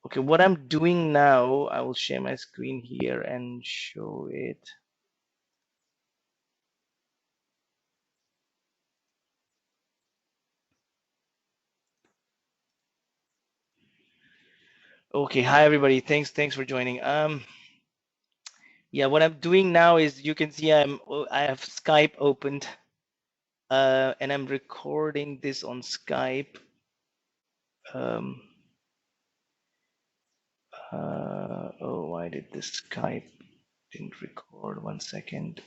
Okay, what I'm doing now, I will share my screen here and show it. Okay, hi everybody. Thanks for joining. Yeah, what I'm doing now is you can see I have Skype opened, and I'm recording this on Skype. Um, oh, why did this Skype didn't record? 1 second.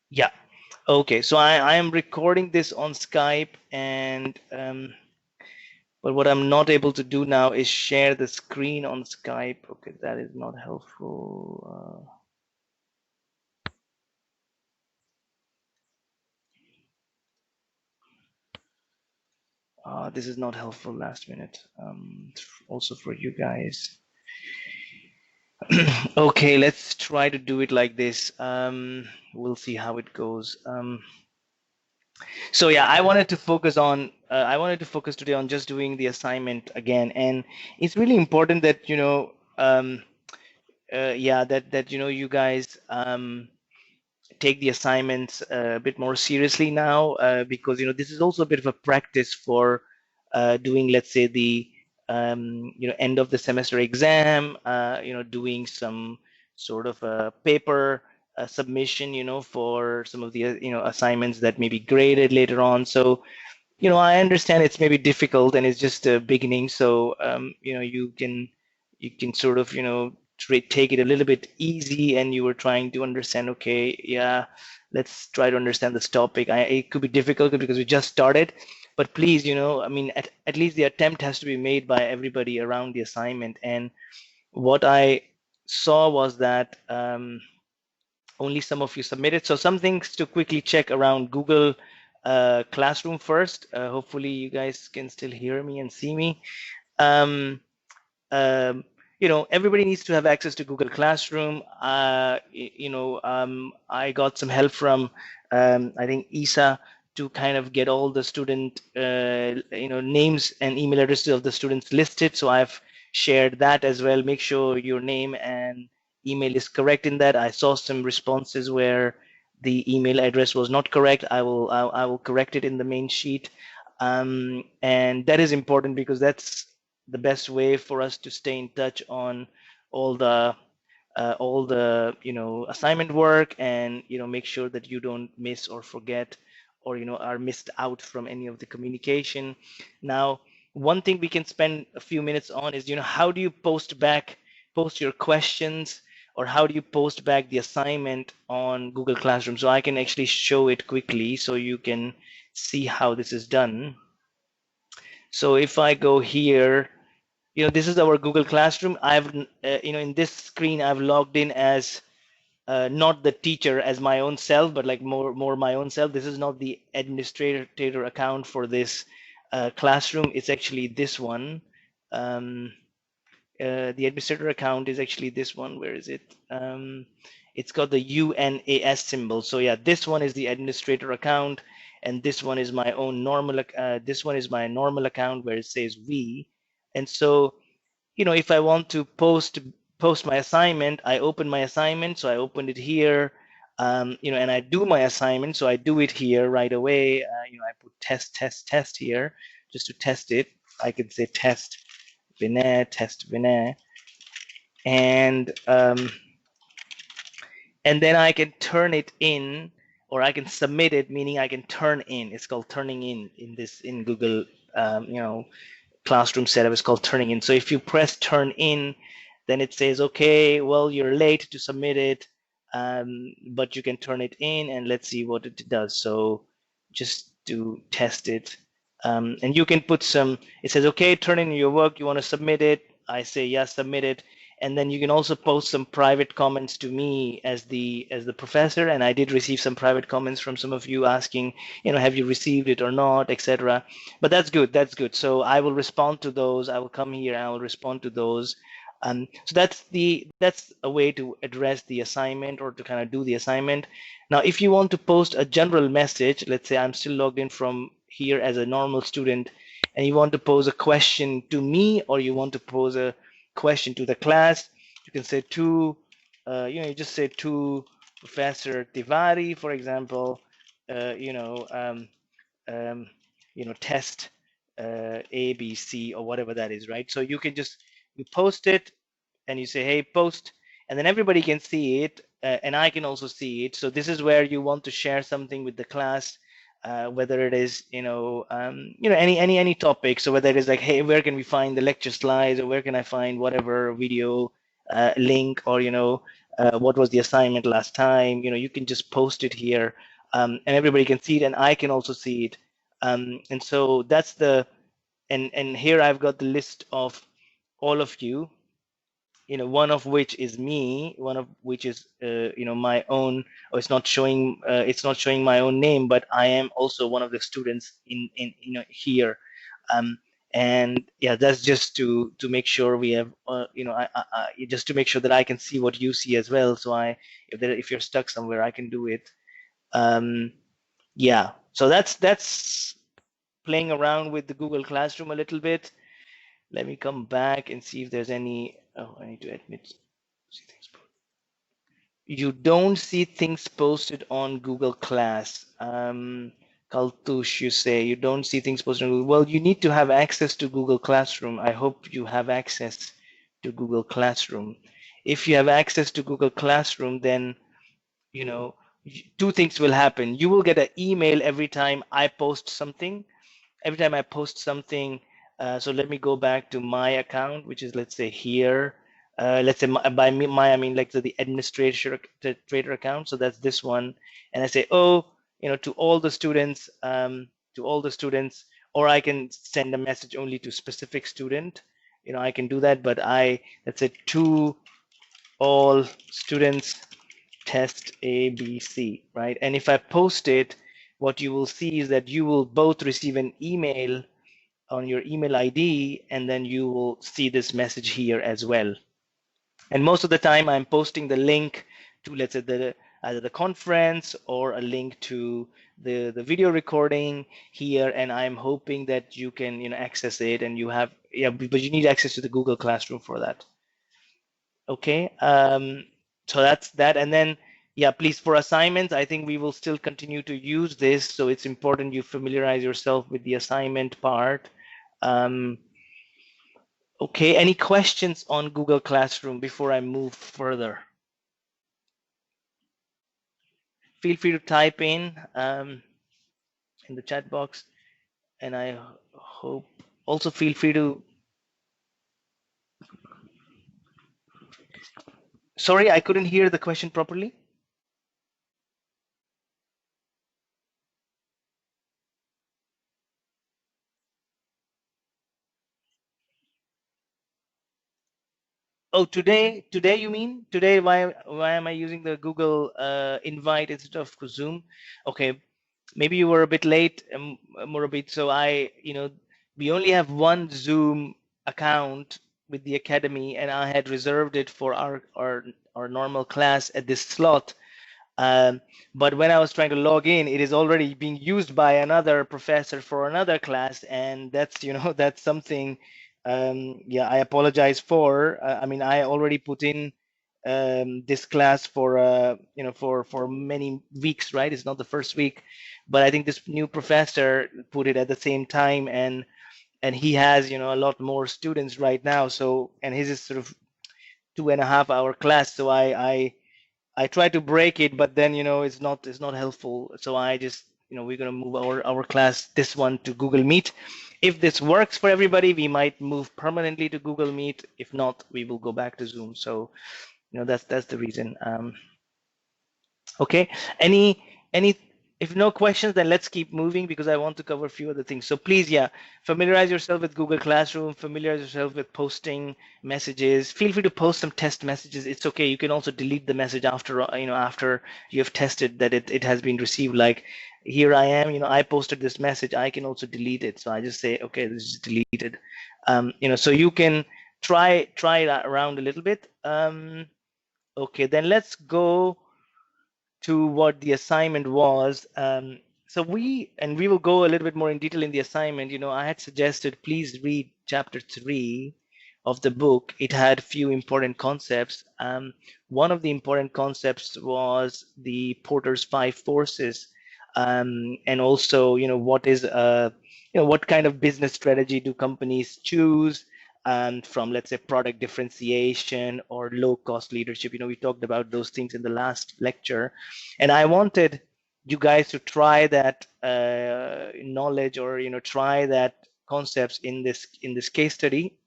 Yeah. Okay, so I am recording this on Skype, and but what I'm not able to do now is share the screen on Skype. Okay, that is not helpful. This is not helpful last minute. Also for you guys. Okay, let's try to do it like this. We'll see how it goes. So yeah, I wanted to focus today on just doing the assignment again, and it's really important that yeah, that you guys take the assignments a bit more seriously now, because this is also a bit of a practice for doing, let's say, the end of the semester exam, doing some sort of a paper submission, for some of the assignments that may be graded later on. So I understand it's maybe difficult and it's just a beginning, so you can sort of take it a little bit easy, and you were trying to understand. Okay, yeah, let's try to understand this topic. It could be difficult because we just started, but please, I mean, at least the attempt has to be made by everybody around the assignment. And what I saw was that only some of you submitted. So some things to quickly check around Google Classroom first. Hopefully you guys can still hear me and see me. Um, um, everybody needs to have access to Google Classroom. I got some help from, I think, Isa, to kind of get all the student, names and email addresses of the students listed. So I've shared that as well. Make sure your name and email is correct in that. I saw some responses where the email address was not correct. I will correct it in the main sheet. And that is important because that's the best way for us to stay in touch on all the assignment work, and make sure that you don't miss or forget, or are missed out from any of the communication. Now, one thing we can spend a few minutes on is how do you post your questions, or how do you post back the assignment on Google Classroom. So I can actually show it quickly so you can see how this is done. So if I go here, this is our Google Classroom. I've, in this screen, I've logged in as not the teacher as my own self, but like more my own self. This is not the administrator account for this classroom. It's actually this one. Um, the administrator account is actually this one. Where is it? It's got the UNAS symbol. So yeah, this one is the administrator account, and this one is my own normal. This one is my normal account where it says we. And so, if I want to post my assignment, I open my assignment. So I opened it here, and I do my assignment. So I do it here right away. I put test here just to test it. I can say test Vinay, and then I can turn it in, or I can submit it, meaning I can turn in. It's called turning in Google, Classroom setup is called turning in. So if you press turn in, then it says, okay, well, you're late to submit it, but you can turn it in, and let's see what it does. So just to test it, and you can put it says, okay, turn in your work, you want to submit it. I say, yes, submit it. And then you can also post some private comments to me as the professor. And I did receive some private comments from some of you asking, have you received it or not, etc. But that's good. That's good. So I will respond to those. I will come here and I will respond to those. So that's a way to address the assignment, or to kind of do the assignment. Now, if you want to post a general message, let's say I'm still logged in from here as a normal student, and you want to pose a question to me, or you want to pose a question to the class, you can say to, you just say to Professor Tiwari, for example, uh, you know, um, um, test A, B, C, or whatever that is, right? So you can just, you post it, and you say, hey, post, and then everybody can see it, and I can also see it. So this is where you want to share something with the class, whether it is, any topic. So whether it is like, hey, where can we find the lecture slides, or where can I find whatever video link, or what was the assignment last time? You can just post it here, and everybody can see it, and I can also see it. And so that's the, and here I've got the list of all of you, one of which is me, one of which is my own, or it's not showing my own name, but I am also one of the students in here. um, and yeah, that's just to make sure we have, just to make sure that I can see what you see as well. So if you're stuck somewhere, I can do it. Yeah, so that's playing around with the Google Classroom a little bit. Let me come back and see if there's any. Oh, I need to admit. See things. You don't see things posted on Google Class. Kaltush, you say you don't see things posted on Google. Well, you need to have access to Google Classroom. I hope you have access to Google Classroom. If you have access to Google Classroom, then you know two things will happen. You will get an email every time I post something, every time I post something. So let me go back to my account, which is, let's say, here. Let's say by my, I mean like the administrator account. So that's this one. And I say, oh, to all the students, or I can send a message only to specific student. I can do that, but let's say to all students, test A, B, C, right? And if I post it, what you will see is that you will both receive an email on your email ID, and then you will see this message here as well. And most of the time I'm posting the link to, let's say, either the conference or a link to the video recording here, and I'm hoping that you can access it, and you have, yeah, but you need access to the Google Classroom for that. Okay, so that's that. And then, yeah, please, for assignments, I think we will still continue to use this, so it's important you familiarize yourself with the assignment part. Okay, any questions on Google Classroom before I move further? Feel free to type in the chat box, and I hope also feel free to. Sorry, I couldn't hear the question properly. Oh, today you mean? Today, why am I using the Google invite instead of Zoom? Okay, maybe you were a bit late, Murabit. So we only have one Zoom account with the academy, and I had reserved it for our normal class at this slot. But when I was trying to log in, it is already being used by another professor for another class, and that's that's something. Yeah, I apologize for. I mean, I already put in this class for for many weeks, right? It's not the first week, but I think this new professor put it at the same time, and he has a lot more students right now. So, and his is sort of 2.5 hour class. So I try to break it, but then it's not helpful. So I just we're gonna move our class, this one, to Google Meet. If this works for everybody, we might move permanently to Google Meet. If not, we will go back to Zoom. So that's the reason. Okay. Any if no questions, then let's keep moving because I want to cover a few other things. So please, yeah, familiarize yourself with Google Classroom, familiarize yourself with posting messages. Feel free to post some test messages. It's okay. You can also delete the message after after you have tested that it has been received. Like, here I am, I posted this message. I can also delete it. So I just say, okay, this is deleted. So you can try that around a little bit. Okay, then let's go to what the assignment was. So we will go a little bit more in detail in the assignment. I had suggested please read chapter 3 of the book. It had few important concepts. One of the important concepts was the Porter's five forces, and also what kind of business strategy do companies choose, from, let's say, product differentiation or low cost leadership. We talked about those things in the last lecture, and I wanted you guys to try that knowledge, or try that concepts in this case study.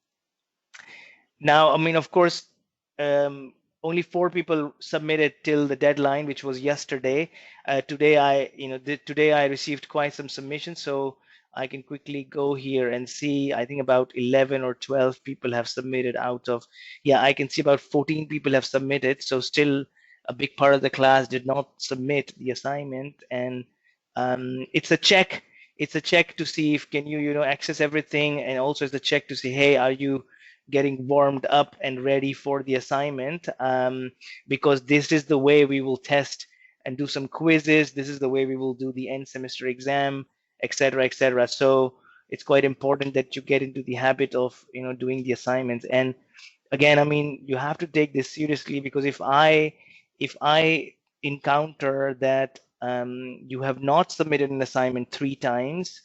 Now, I mean, of course, um, only 4 people submitted till the deadline, which was yesterday. Today I received quite some submissions, so I can quickly go here and see. I think about 11 or 12 people have submitted out of, yeah, I can see about 14 people have submitted. So still a big part of the class did not submit the assignment, and it's a check. It's a check to see if can you access everything, and also it's a check to see, hey, are you getting warmed up and ready for the assignment, because this is the way we will test and do some quizzes. This is the way we will do the end semester exam, etc., etc. So it's quite important that you get into the habit of doing the assignments. And again, I mean, you have to take this seriously, because if I encounter that you have not submitted an assignment 3 times,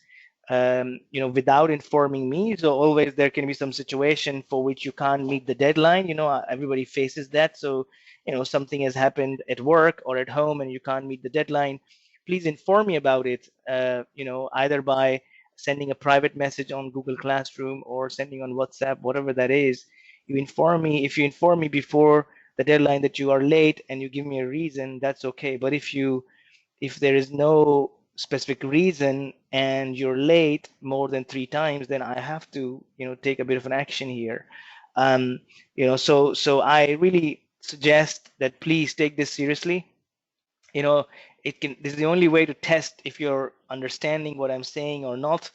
without informing me, so always there can be some situation for which you can't meet the deadline. Everybody faces that. So something has happened at work or at home and you can't meet the deadline. Please inform me about it. Either by sending a private message on Google Classroom or sending on WhatsApp, whatever that is. You inform me. If you inform me before the deadline that you are late and you give me a reason, that's okay. But if there is no specific reason and you're late more than 3 times, then I have to take a bit of an action here. So I really suggest that please take this seriously. This is the only way to test if you're understanding what I'm saying or not.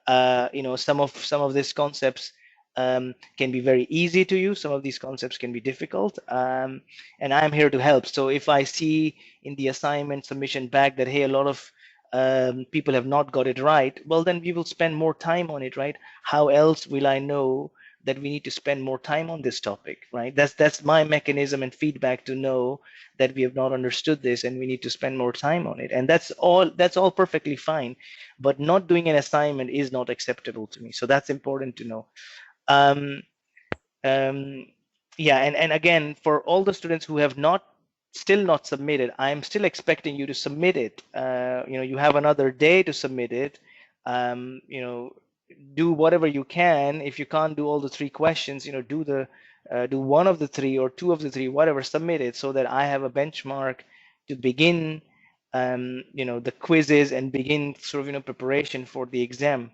Some of these concepts can be very easy to use. Some of these concepts can be difficult, and I'm here to help. So if I see in the assignment submission back that, hey, a lot of people have not got it right, well, then we will spend more time on it, right? How else will I know that we need to spend more time on this topic, right? That's my mechanism and feedback to know that we have not understood this and we need to spend more time on it. And that's all perfectly fine, but not doing an assignment is not acceptable to me. So that's important to know. um, um, yeah, and again, for all the students who have still not submitted, I'm still expecting you to submit it. You have another day to submit it. um, you know do whatever you can. If you can't do all the 3 questions, do one of the 3 or 2 of the 3, whatever, submit it, so that I have a benchmark to begin the quizzes and begin sort of preparation for the exam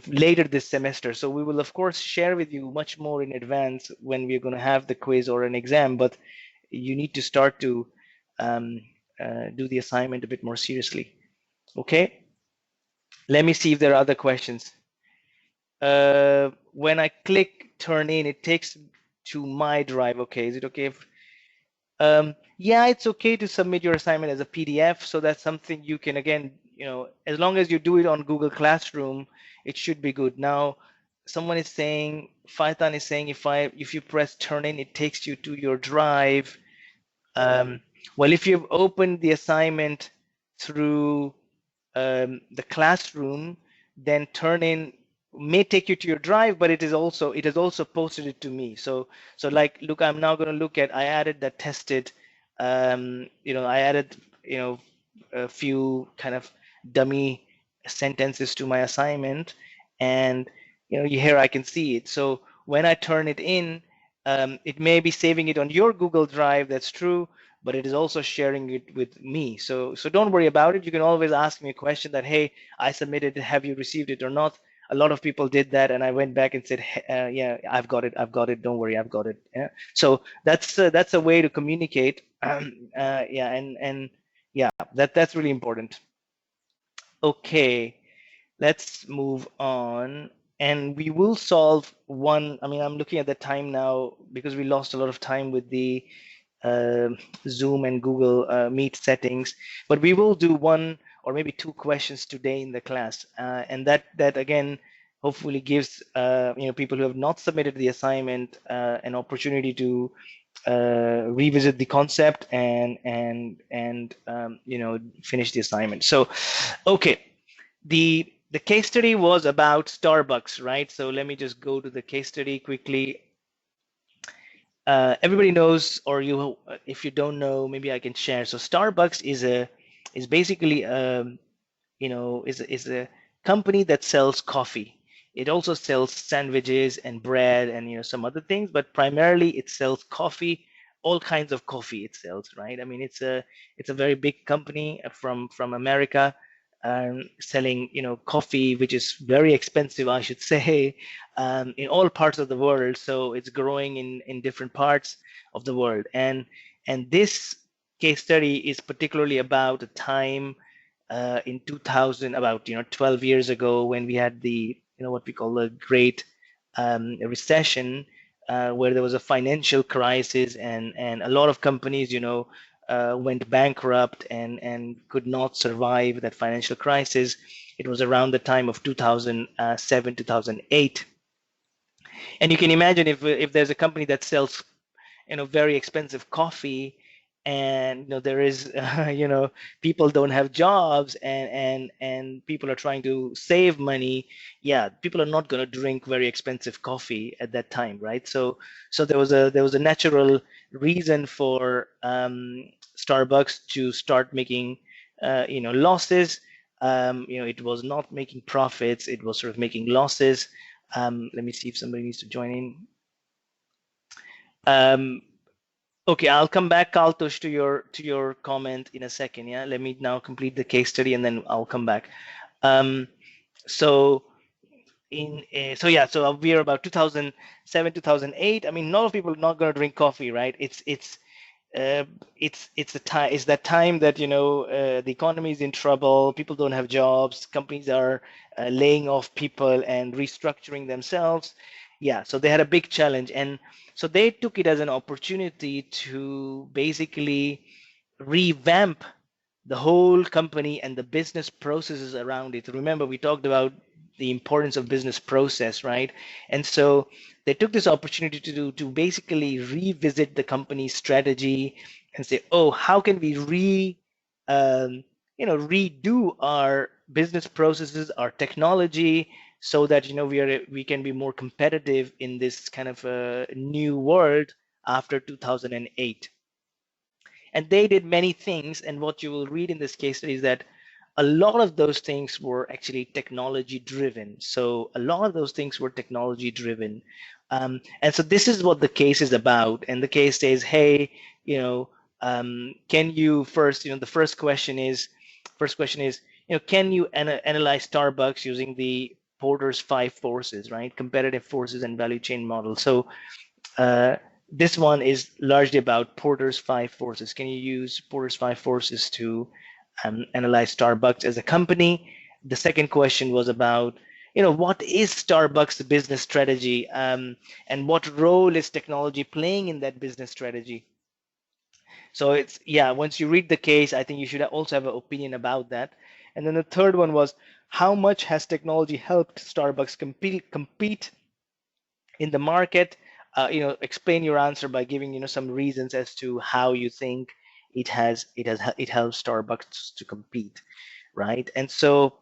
later this semester. So we will of course share with you much more in advance when we're going to have the quiz or an exam, but you need to start to do the assignment a bit more seriously. Okay, let me see if there are other questions. When I click turn in, it takes to my drive. Okay, is it okay if yeah, it's okay to submit your assignment as a PDF. So that's something you can, again, as long as you do it on Google Classroom, it should be good. Now, someone is saying, Faitan is saying, if you press turn in, it takes you to your drive. Um, well, if you've opened the assignment through the classroom, then turn in may take you to your drive, but it has also posted it to me. So like, look, I'm now going to look at, I added that tested, I added a few kind of dummy sentences to my assignment, and here I can see it. So when I turn it in, it may be saving it on your Google Drive, that's true, but it is also sharing it with me. So don't worry about it. You can always ask me a question that, hey, I submitted, have you received it or not? A lot of people did that, and I went back and said, yeah, I've got it, don't worry, I've got it. Yeah. So that's a way to communicate. Yeah, and yeah, that's really important. Okay, let's move on, and we will solve one. I mean, I'm looking at the time now because we lost a lot of time with the Zoom and Google Meet settings, but we will do one or maybe two questions today in the class, and that again hopefully gives people who have not submitted the assignment an opportunity to revisit the concept and finish the assignment. So, okay, the case study was about Starbucks, right? So let me just go to the case study quickly. Everybody knows, or if you don't know, maybe I can share. So Starbucks is basically is a company that sells coffee. It also sells sandwiches and bread and some other things, but primarily it sells coffee, all kinds of coffee it sells, right? I mean, it's a very big company from America, selling coffee, which is very expensive, I should say, in all parts of the world. So it's growing in different parts of the world, and this case study is particularly about a time in 2000, about 12 years ago, when we had the what we call the Great Recession, where there was a financial crisis, and a lot of companies went bankrupt and could not survive that financial crisis. It was around the time of 2007, 2008, and you can imagine if there's a company that sells very expensive coffee, and there is people don't have jobs, and people are trying to save money. Yeah, people are not going to drink very expensive coffee at that time, right? So there was a natural reason for Starbucks to start making losses. It was not making profits, it was sort of making losses. Let me see if somebody needs to join in. Okay, I'll come back, Kaltush, to your comment in a second. Yeah, let me now complete the case study, and then I'll come back. So so we are about 2007, 2008. I mean, a lot of people are not going to drink coffee, right? Uh, it's that time that the economy is in trouble, people don't have jobs, companies are laying off people and restructuring themselves. Yeah, so they had a big challenge, and so they took it as an opportunity to basically revamp the whole company and the business processes around it. Remember, we talked about the importance of business process, right? And so they took this opportunity to basically revisit the company's strategy and say, oh, how can we um, redo our business processes, our technology, so that we can be more competitive in this kind of new world after 2008. And they did many things, and what you will read in this case study is that a lot of those things were actually technology driven. So a lot of those things were technology driven. And so this is what the case is about. And the case says, hey, can you first, the first question is, can you analyze Starbucks using the Porter's five forces, right? Competitive forces and value chain model. So uh, this one is largely about Porter's five forces. Can you use Porter's five forces to analyze Starbucks as a company? The second question was about, what is Starbucks' business strategy, and what role is technology playing in that business strategy? So once you read the case, I think you should also have an opinion about that. And then the third one was, how much has technology helped Starbucks compete in the market? Explain your answer by giving some reasons as to how you think it helps Starbucks to compete, right? And so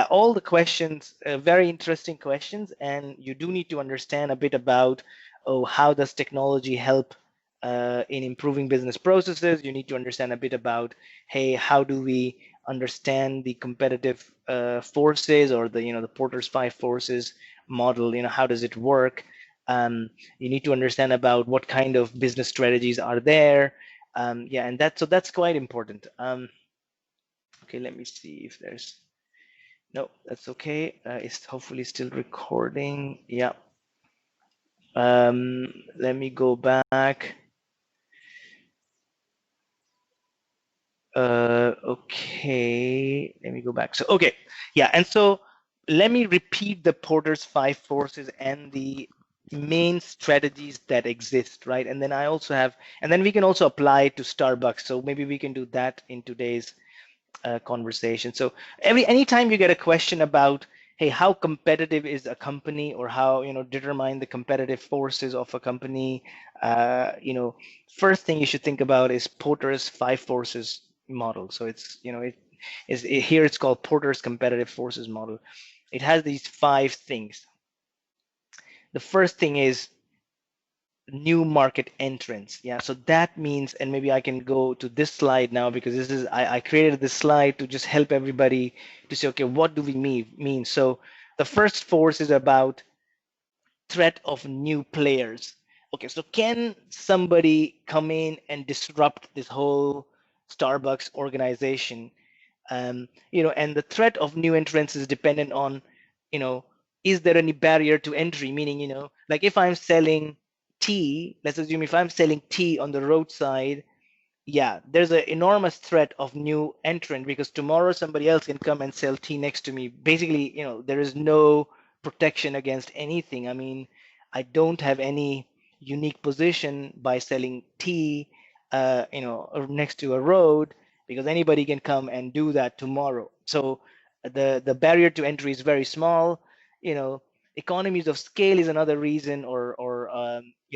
all the questions, very interesting questions, and you do need to understand a bit about, oh, how does technology help in improving business processes? You need to understand a bit about, hey, how do we understand the competitive forces, or the Porter's five forces model? How does it work? You need to understand about what kind of business strategies are there. And that's quite important. Okay, let me see if there's, no, that's okay. It's hopefully still recording. Yeah. Let me go back. Okay, let me go back. So, okay, yeah, and so let me repeat the Porter's five forces and the main strategies that exist, right? And then I also have, and then we can also apply it to Starbucks. So maybe we can do that in today's conversation. So anytime you get a question about, hey, how competitive is a company, or how, determine the competitive forces of a company, first thing you should think about is Porter's five forces model. So it's, here it's called Porter's competitive forces model. It has these five things. The first thing is new market entrants. Yeah, so that means, and maybe I can go to this slide now, because this is, I created this slide to just help everybody to say, okay, what do we mean? So the first force is about threat of new players. Okay, so can somebody come in and disrupt this whole Starbucks organization? And the threat of new entrants is dependent on, you know, is there any barrier to entry? Meaning, like if I'm selling tea, let's assume if I'm selling tea on the roadside, yeah, there's an enormous threat of new entrant, because tomorrow somebody else can come and sell tea next to me. Basically, there is no protection against anything. I mean, I don't have any unique position by selling tea, or next to a road, because anybody can come and do that tomorrow. So the barrier to entry is very small. You know, economies of scale is another reason, or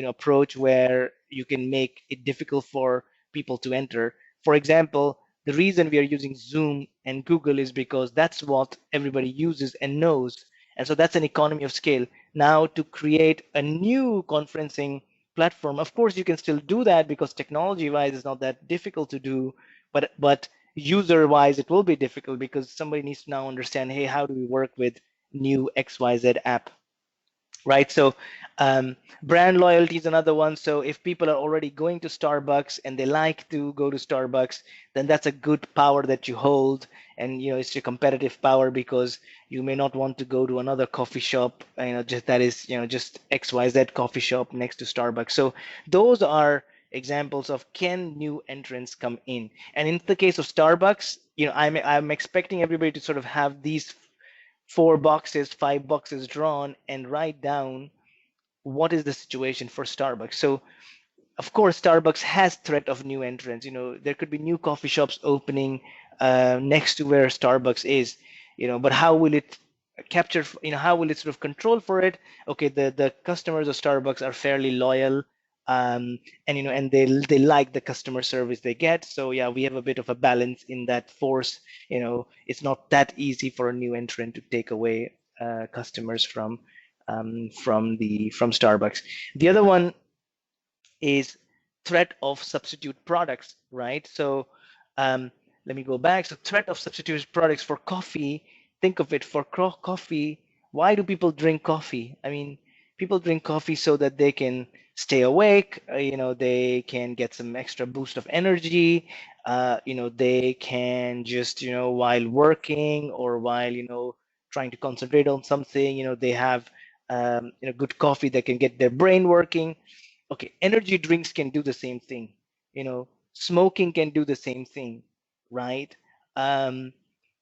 approach where you can make it difficult for people to enter. For example, the reason we are using Zoom and Google is because that's what everybody uses and knows. And so that's an economy of scale. Now, to create a new conferencing platform, of course, you can still do that, because technology-wise, it's not that difficult to do, but user-wise, it will be difficult, because somebody needs to now understand, hey, how do we work with new XYZ app? Right. So brand loyalty is another one. So if people are already going to Starbucks and they like to go to Starbucks, then that's a good power that you hold. And it's your competitive power, because you may not want to go to another coffee shop, just that is, just XYZ coffee shop next to Starbucks. So those are examples of, can new entrants come in? And in the case of Starbucks, I'm expecting everybody to sort of have these four boxes, five boxes drawn, and write down what is the situation for Starbucks. So of course, Starbucks has threat of new entrants. There could be new coffee shops opening next to where Starbucks is. But how will it capture? How will it sort of control for it? Okay, the customers of Starbucks are fairly loyal, and they like the customer service they get. So yeah, we have a bit of a balance in that force. It's not that easy for a new entrant to take away customers from Starbucks. The other one is threat of substitute products, right? So um, let me go back. So threat of substitute products for coffee. Think of it for coffee. Why do people drink coffee? I mean, people drink coffee so that they can stay awake. They can get some extra boost of energy. They can just, while working, or while, trying to concentrate on something, they have, good coffee that can get their brain working. Okay, energy drinks can do the same thing. Smoking can do the same thing, right? um,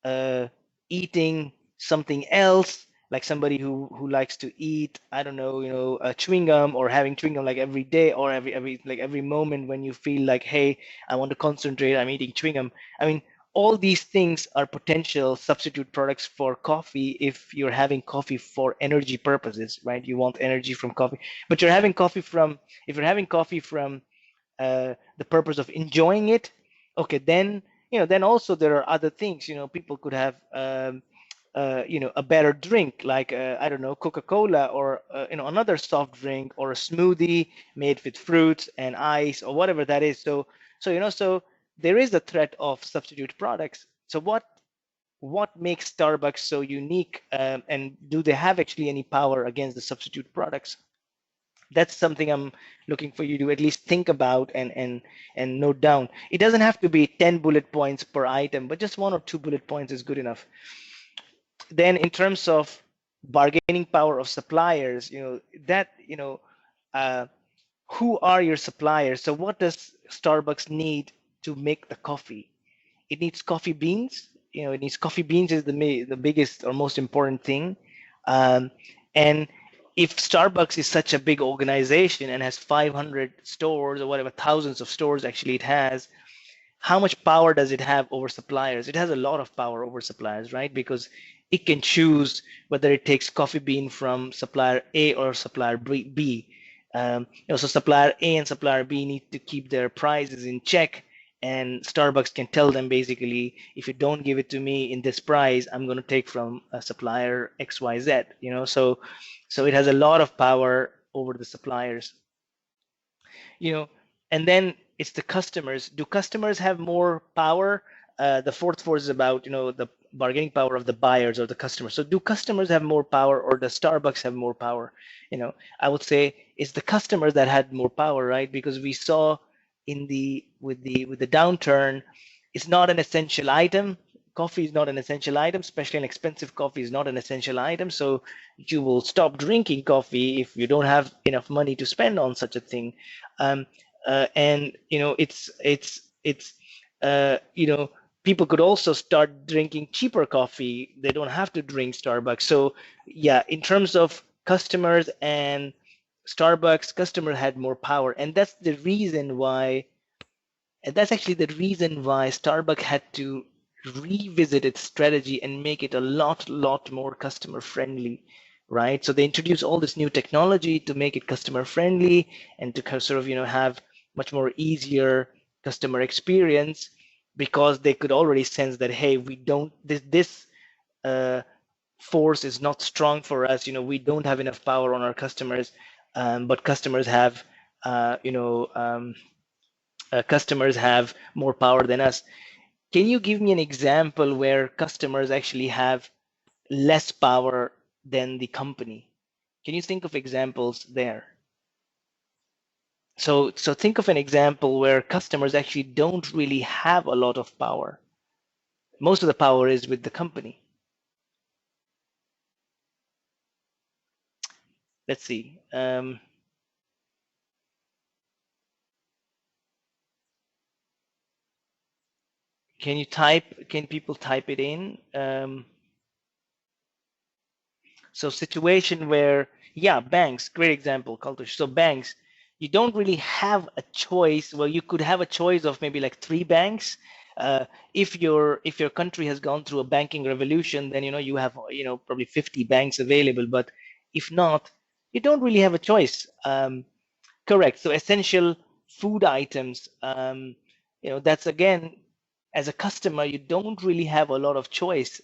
uh, Eating something else, like somebody who likes to eat, I don't know, chewing gum, or having chewing gum like every day, or every moment when you feel like, hey, I want to concentrate, I'm eating chewing gum. I mean, all these things are potential substitute products for coffee if you're having coffee for energy purposes, right? You want energy from coffee, but you're having coffee from if you're having coffee from the purpose of enjoying it, okay, then also there are other things. People could have a better drink, like I don't know, Coca-Cola, or another soft drink, or a smoothie made with fruits and ice, or whatever that is. So there is a threat of substitute products. So what makes Starbucks so unique, and do they have actually any power against the substitute products? That's something I'm looking for you to at least think about and note down. It doesn't have to be 10 bullet points per item, but just one or two bullet points is good enough. Then in terms of bargaining power of suppliers, uh, who are your suppliers? So what does Starbucks need to make the coffee? It needs coffee beans. It needs coffee beans is the biggest or most important thing. And if Starbucks is such a big organization and has 500 stores or whatever, thousands of stores actually it has, how much power does it have over suppliers? It has a lot of power over suppliers, right? Because it can choose whether it takes coffee bean from supplier A or supplier B. So supplier A and supplier B need to keep their prices in check, and Starbucks can tell them basically, if you don't give it to me in this price, I'm going to take from supplier XYZ. So it has a lot of power over the suppliers you know and then it's the customers. Do customers have more power? The fourth force is about the bargaining power of the buyers or the customers. So do customers have more power, or does Starbucks have more power? I would say it's the customers that had more power, right? Because we saw in the with the downturn, it's not an essential item. Coffee is not an essential item, especially an expensive coffee is not an essential item. So you will stop drinking coffee if you don't have enough money to spend on such a thing. And it's people could also start drinking cheaper coffee. They don't have to drink Starbucks. So yeah, in terms of customers and Starbucks, customer had more power, and that's actually the reason why Starbucks had to revisit its strategy and make it a lot more customer friendly, right? So they introduced all this new technology to make it customer friendly and to sort of, have much more easier customer experience, because they could already sense that, hey, we don't this uh, force is not strong for us. We don't have enough power on our customers, but customers have more power than us. Can you give me an example where customers actually have less power than the company? Can you think of examples there? So think of an example where customers actually don't really have a lot of power. Most of the power is with the company. Let's see. Can people type it in? So situation where, yeah, banks, great example, Kaltush. So banks, you don't really have a choice. Well, you could have a choice of maybe like three banks. If your country has gone through a banking revolution, then you have probably 50 banks available. But if not, you don't really have a choice. Correct. So essential food items, that's again, as a customer, you don't really have a lot of choice.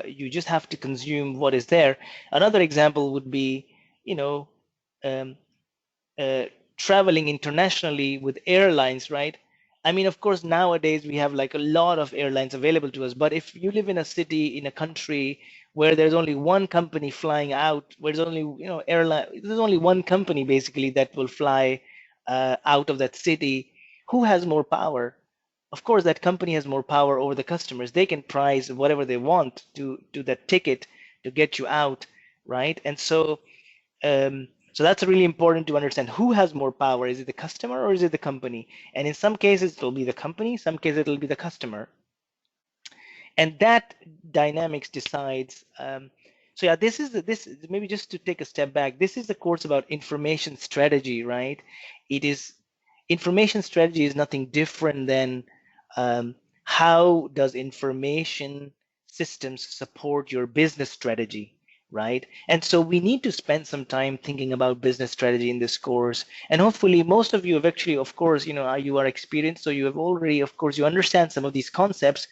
You just have to consume what is there. Another example would be, you know, um, uh, traveling internationally with airlines, right? I mean, of course, nowadays we have like a lot of airlines available to us, but if you live in a city, in a country where there's only one company flying out, where there's only, there's only one company basically that will fly out of that city, who has more power? Of course, that company has more power over the customers. They can price whatever they want to that ticket to get you out, right? And so that's really important to understand. Who has more power? Is it the customer or is it the company? And in some cases, it'll be the company, some cases, it'll be the customer. And that dynamics decides. So yeah, this maybe just to take a step back. This is the course about information strategy, right? It is information strategy is nothing different than how does information systems support your business strategy, right? And so we need to spend some time thinking about business strategy in this course. And hopefully most of you have actually, of course, you are experienced, so you have already, of course, you understand some of these concepts,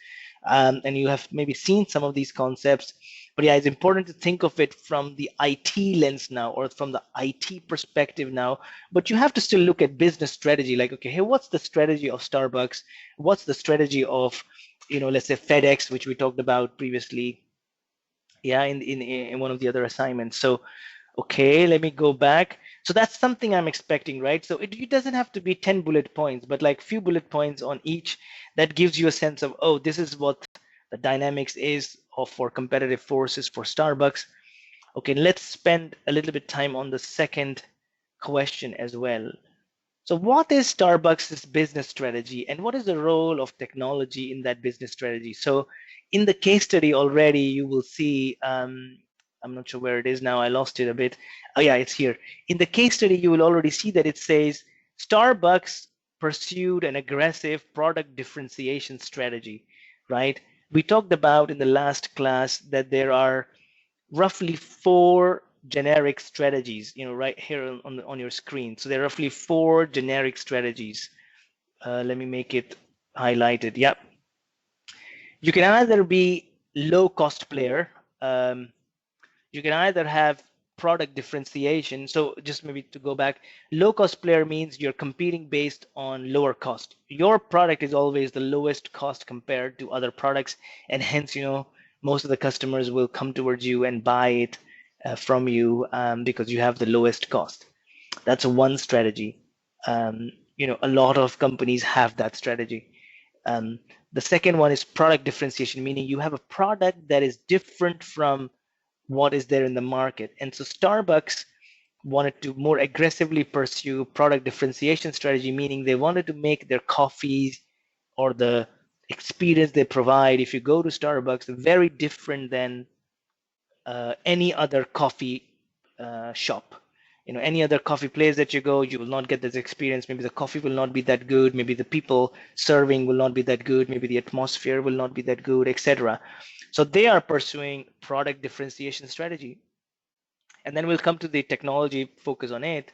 and you have maybe seen some of these concepts. But yeah, it's important to think of it from the IT lens now, or from the IT perspective now. But you have to still look at business strategy, like, okay, hey, what's the strategy of Starbucks? What's the strategy of, let's say FedEx, which we talked about previously, yeah, in one of the other assignments. So okay, let me go back. So that's something I'm expecting, right? So it doesn't have to be 10 bullet points, but like few bullet points on each that gives you a sense of, oh, this is what the dynamics is of for competitive forces for Starbucks. Okay, let's spend a little bit time on the second question as well. So what is Starbucks' business strategy, and what is the role of technology in that business strategy? So in the case study already, you will see I'm not sure where it is now. I lost it a bit. Oh yeah, it's here. In the case study, you will already see that it says Starbucks pursued an aggressive product differentiation strategy, right? We talked about in the last class that there are roughly four generic strategies, right here on your screen. So there are roughly four generic strategies. Let me make it highlighted. Yep. You can either be low cost player. Um, you can either have product differentiation. So just maybe to go back, low cost player means you're competing based on lower cost. Your product is always the lowest cost compared to other products, and hence, most of the customers will come towards you and buy it from you because you have the lowest cost. That's one strategy. A lot of companies have that strategy. Um, the second one is product differentiation, meaning you have a product that is different from what is there in the market. And so Starbucks wanted to more aggressively pursue product differentiation strategy, meaning they wanted to make their coffees or the experience they provide, if you go to Starbucks, very different than any other coffee shop. Any other coffee place that you go, you will not get this experience. Maybe the coffee will not be that good. Maybe the people serving will not be that good. Maybe the atmosphere will not be that good, etc. So they are pursuing product differentiation strategy. And then we'll come to the technology focus on it.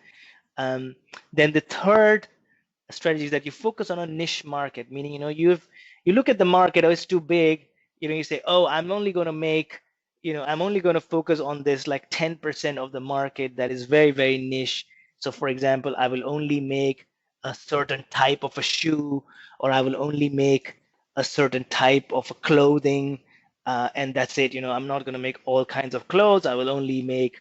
Then the third strategy is that you focus on a niche market, meaning you look at the market, oh, it's too big. You say, oh, I'm only going to focus on this like 10% of the market that is very, very niche. So for example, I will only make a certain type of a shoe, or I will only make a certain type of a clothing, and that's it. I'm not going to make all kinds of clothes. I will only make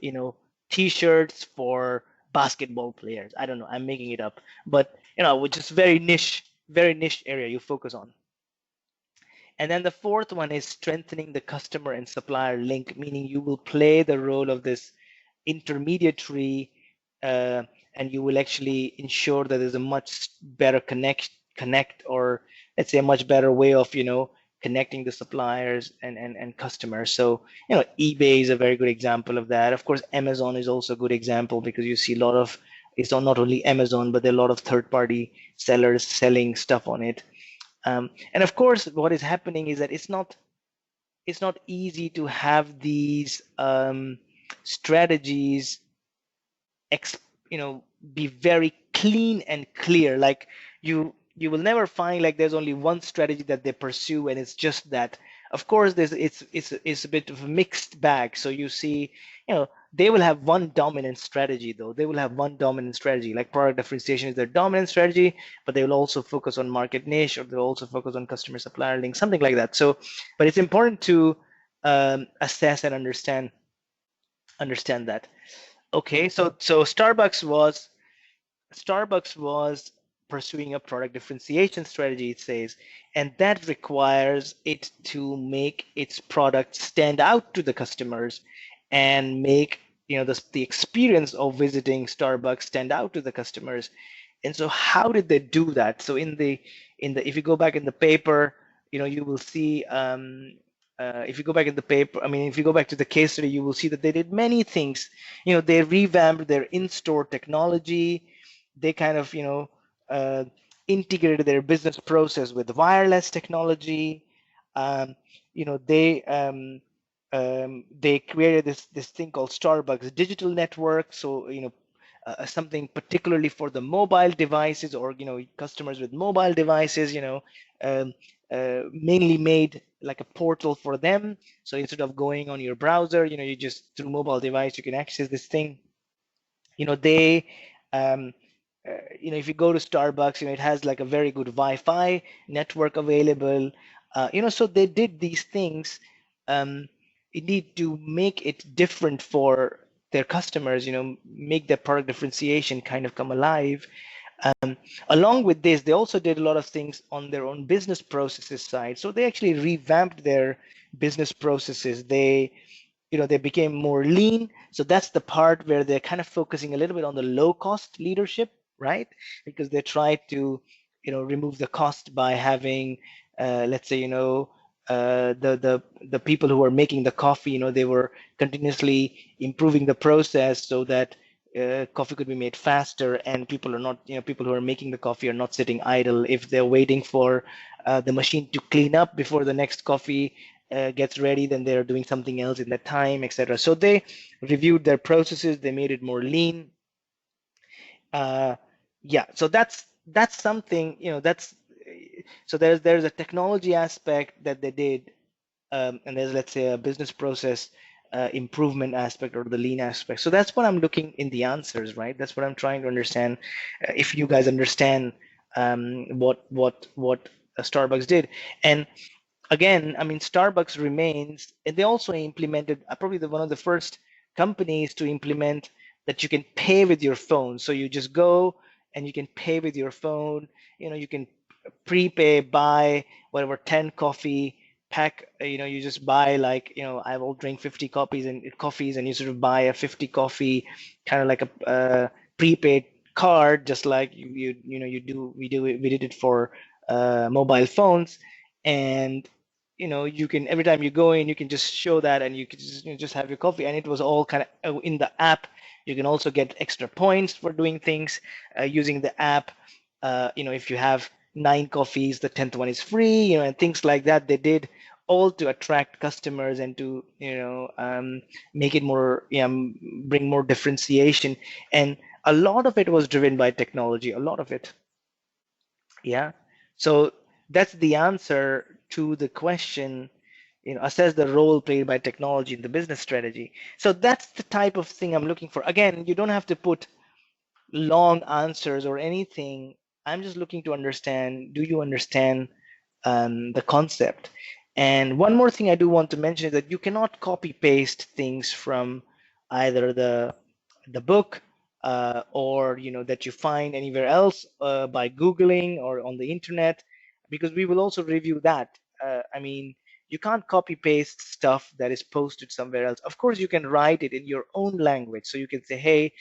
you know t-shirts for basketball players. I don't know, I'm making it up, but which is very niche area you focus on. And then the fourth one is strengthening the customer and supplier link, meaning you will play the role of this intermediary, uh, and you will actually ensure that there's a much better connect, or let's say a much better way of connecting the suppliers and customers. So eBay is a very good example of that. Of course, Amazon is also a good example, because you see a lot of, it's not only Amazon, but there are a lot of third-party sellers selling stuff on it. And of course, what is happening is that it's not easy to have these strategies be very clean and clear. Like you will never find like there's only one strategy that they pursue and it's just that. Of course, it's a bit of a mixed bag. So you see, they will have one dominant strategy, though. They will have one dominant strategy, like product differentiation is their dominant strategy, but they will also focus on market niche, or they'll also focus on customer supplier link, something like that. So, but it's important to assess and understand that. Okay, so Starbucks was pursuing a product differentiation strategy, it says, and that requires it to make its product stand out to the customers and make the experience of visiting Starbucks stand out to the customers. And so how did they do that? So in the if you go back in the paper, you will see, if you go back in the paper, I mean, if you go back to the case study, you will see that they did many things. They revamped their in-store technology. They kind of uh, integrated their business process with wireless technology. um, you know they they created this thing called Starbucks digital network. So something particularly for the mobile devices, or customers with mobile devices, um, mainly made like a portal for them. So instead of going on your browser, you just through mobile device you can access this thing. They um, if you go to Starbucks, it has like a very good Wi-Fi network available. So they did these things, um, indeed, to make it different for their customers. Make their product differentiation kind of come alive. Um, Along with this, they also did a lot of things on their own business processes side. So they actually revamped their business processes. They became more lean. So that's the part where they're kind of focusing a little bit on the low cost leadership, right? Because they try to remove the cost by having let's say the people who were making the coffee, they were continuously improving the process so that coffee could be made faster, and people are not, people who are making the coffee are not sitting idle. If they're waiting for the machine to clean up before the next coffee gets ready, then they're doing something else in that time, etc. So they reviewed their processes, they made it more lean. uh, yeah, so that's something, that's so there's a technology aspect that they did, and there's, let's say, a business process improvement aspect or the lean aspect. So that's what I'm looking in the answers, right? That's what I'm trying to understand. If you guys understand what Starbucks did. And again, I mean, Starbucks remains, and they also implemented probably one of the first companies to implement that you can pay with your phone. So you just go and you can pay with your phone. You can prepay, buy whatever 10 coffee pack. You just buy, like, I will drink 50 coffees, and you sort of buy a 50 coffee, kind of like a prepaid card, just like you do. We did it for mobile phones. And you can, every time you go in, you can just show that, and you can just, just have your coffee, and it was all kind of in the app. You can also get extra points for doing things using the app. If you have 9 coffees, the 10th one is free, and things like that. They did all to attract customers and to make it more, bring more differentiation. And a lot of it was driven by technology, a lot of it. Yeah. So that's the answer to the question, assess the role played by technology in the business strategy. So that's the type of thing I'm looking for. Again, you don't have to put long answers or anything. I'm just looking to understand, do you understand the concept? And one more thing I do want to mention is that you cannot copy paste things from either the book or that you find anywhere else by Googling or on the internet, because we will also review that. I mean, you can't copy paste stuff that is posted somewhere else. Of course, you can write it in your own language. So you can say, hey,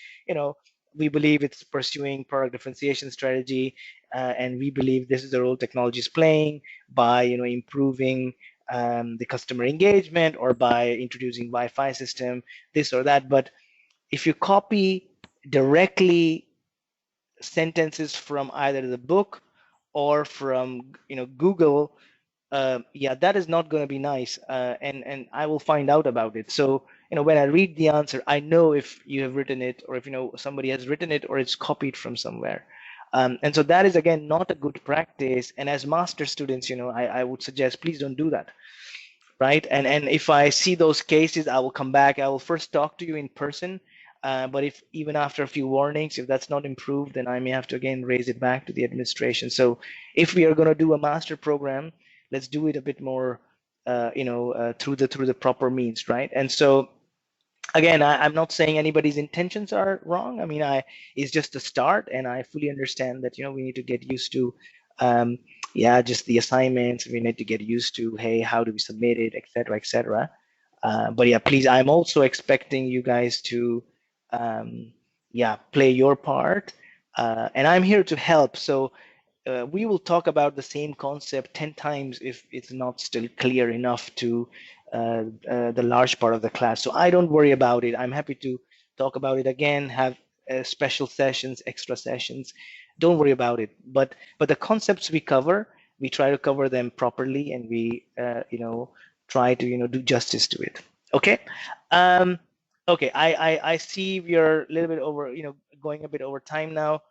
we believe it's pursuing product differentiation strategy, and we believe this is the role technology is playing by improving the customer engagement, or by introducing Wi-Fi system, this or that. But if you copy directly sentences from either the book or from Google, yeah, that is not going to be nice, and I will find out about it. So when I read the answer, I know if you have written it, or if somebody has written it, or it's copied from somewhere. And so that is, again, not a good practice. And as master students, I would suggest, please don't do that, right? And if I see those cases, I will come back. I will first talk to you in person. But if even after a few warnings, if that's not improved, then I may have to again raise it back to the administration. So if we are going to do a master program, let's do it a bit more, through the proper means, right? And so again, I'm not saying anybody's intentions are wrong. I mean, it's just a start, and I fully understand that we need to get used to, um, yeah, just the assignments. We need to get used to, hey, how do we submit it, et cetera, et cetera. But yeah, please, I'm also expecting you guys to, yeah, play your part, and I'm here to help. So we will talk about the same concept 10 times if it's not still clear enough to the large part of the class. So I don't worry about it. I'm happy to talk about it again, have special sessions, extra sessions. Don't worry about it. But the concepts we cover, we try to cover them properly, and we try to do justice to it. Okay. Um, okay. I see we are a little bit over, going a bit over time now.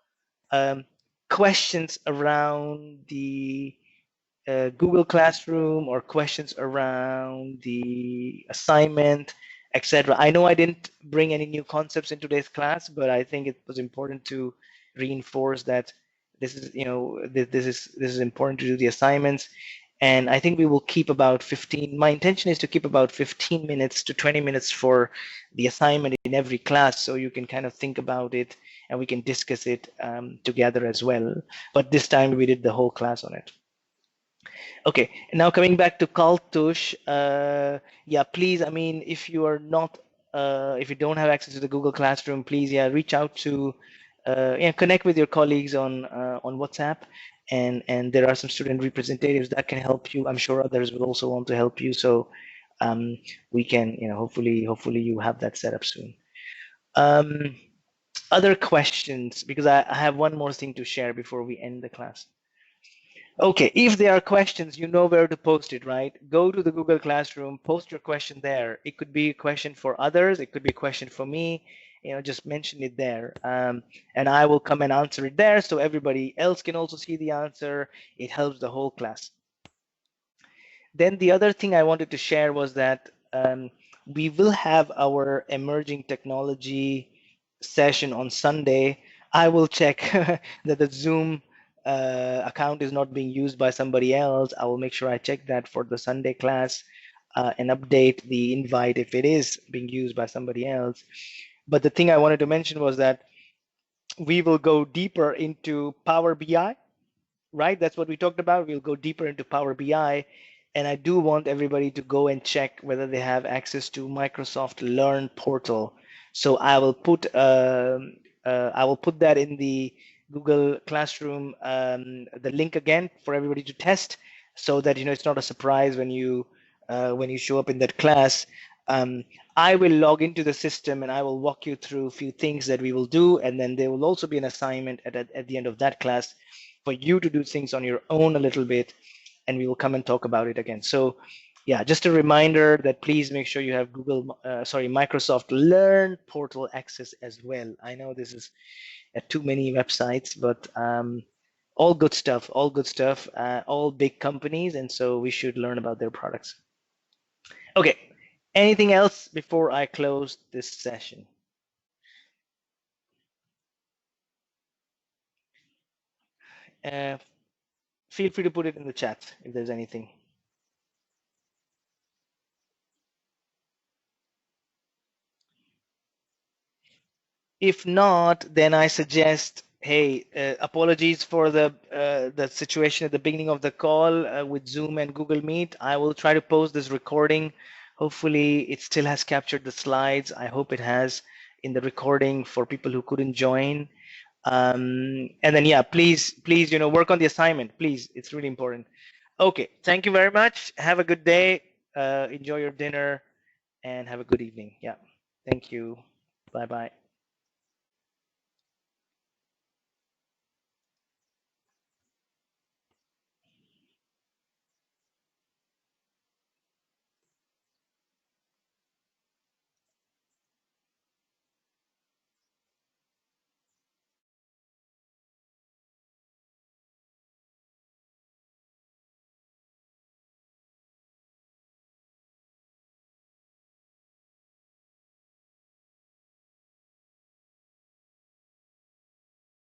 um, Questions around the Google Classroom, or questions around the assignment, etc. I know I didn't bring any new concepts in today's class, but I think it was important to reinforce that this is, this is important to do the assignments. And I think we will keep about 15. My intention is to keep about 15 minutes to 20 minutes for the assignment in every class, so you can kind of think about it and we can discuss it together as well. But this time we did the whole class on it. Okay, now coming back to Kaltush, yeah, please, I mean, if you are not, if you don't have access to the Google Classroom, please, yeah, reach out to, yeah, connect with your colleagues on WhatsApp, and there are some student representatives that can help you. I'm sure others will also want to help you. So we can, hopefully you have that set up soon. Um, Other questions, because I have one more thing to share before we end the class. Okay, if there are questions, you know where to post it, right? Go to the Google Classroom, post your question there. It could be a question for others, it could be a question for me, just mention it there. And I will come and answer it there so everybody else can also see the answer. It helps the whole class. Then the other thing I wanted to share was that we will have our emerging technology session on Sunday. I will check that the Zoom account is not being used by somebody else. I will make sure I check that for the Sunday class and update the invite if it is being used by somebody else. But the thing I wanted to mention was that we will go deeper into Power BI, right? That's what we talked about. We'll go deeper into Power BI. And I do want everybody to go and check whether they have access to Microsoft Learn portal. So I will put that in the Google Classroom, the link again for everybody to test, so that it's not a surprise when you show up in that class. Um, I will log into the system and I will walk you through a few things that we will do, and then there will also be an assignment at the end of that class for you to do things on your own a little bit, and we will come and talk about it again. So yeah, just a reminder that please make sure you have Microsoft Learn portal access as well. I know this is at too many websites, but all good stuff, all big companies, and so we should learn about their products. Okay, anything else before I close this session? Uh, Feel free to put it in the chat if there's anything. If not, then I suggest, hey, apologies for the situation at the beginning of the call with Zoom and Google Meet. I will try to post this recording. Hopefully, it still has captured the slides. I hope it has in the recording for people who couldn't join. And then, yeah, please, work on the assignment. Please, it's really important. Okay, thank you very much. Have a good day. Enjoy your dinner and have a good evening. Yeah, thank you. Bye bye.